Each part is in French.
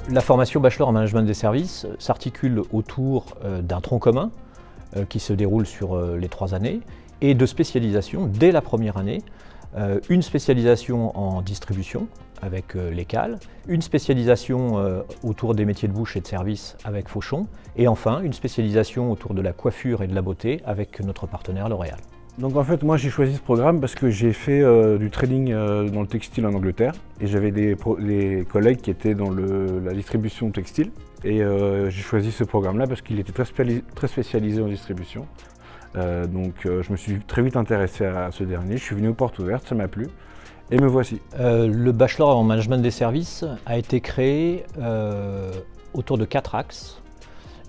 La formation Bachelor en Management des Services s'articule autour d'un tronc commun qui se déroule sur les 3 années et de spécialisations dès la première année. Une spécialisation en distribution avec l'ECAL, une spécialisation autour des métiers de bouche et de service avec Fauchon et enfin une spécialisation autour de la coiffure et de la beauté avec notre partenaire L'Oréal. Donc en fait, moi j'ai choisi ce programme parce que j'ai fait du trading dans le textile en Angleterre et j'avais des collègues qui étaient dans la distribution textile et j'ai choisi ce programme-là parce qu'il était très spécialisé en distribution. Donc je me suis très vite intéressé à ce dernier, je suis venu aux portes ouvertes, ça m'a plu et me voici. Le Bachelor en Management des Services a été créé autour de 4 axes.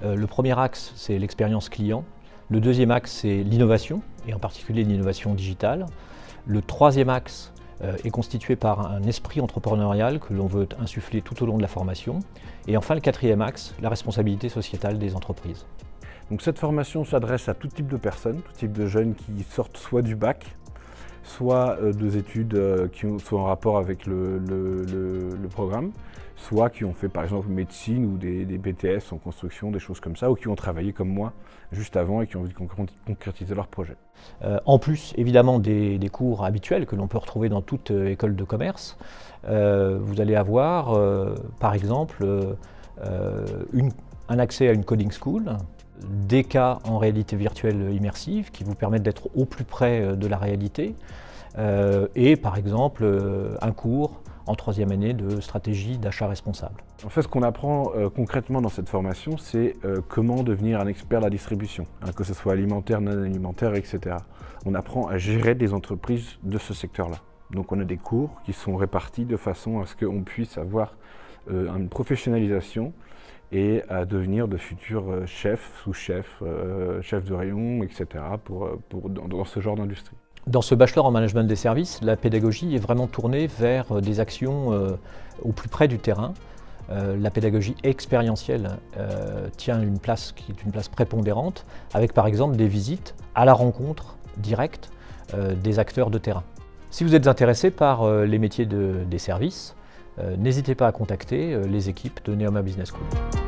Le premier axe, c'est l'expérience client. Le deuxième axe, c'est l'innovation, et en particulier l'innovation digitale. Le troisième axe est constitué par un esprit entrepreneurial que l'on veut insuffler tout au long de la formation. Et enfin, le quatrième axe, la responsabilité sociétale des entreprises. Donc cette formation s'adresse à tout type de personnes, tout type de jeunes qui sortent soit du bac, soit des études qui sont en rapport avec le programme, soit qui ont fait par exemple médecine ou des BTS en construction, des choses comme ça, ou qui ont travaillé comme moi juste avant et qui ont envie de concrétiser leur projet. En plus évidemment des cours habituels que l'on peut retrouver dans toute école de commerce, vous allez avoir par exemple un accès à une coding school, des cas en réalité virtuelle immersive qui vous permettent d'être au plus près de la réalité et par exemple un cours en 3e année de stratégie d'achat responsable. En fait, ce qu'on apprend concrètement dans cette formation, c'est comment devenir un expert de la distribution, que ce soit alimentaire, non alimentaire, etc. On apprend à gérer des entreprises de ce secteur-là. Donc on a des cours qui sont répartis de façon à ce qu'on puisse avoir une professionnalisation et à devenir de futurs chefs, sous-chefs, chefs de rayon, etc. dans ce genre d'industrie. Dans ce Bachelor en Management des Services, la pédagogie est vraiment tournée vers des actions au plus près du terrain. La pédagogie expérientielle tient une place qui est une place prépondérante, avec par exemple des visites à la rencontre directe des acteurs de terrain. Si vous êtes intéressé par les métiers des services, n'hésitez pas à contacter les équipes de Neoma Business School.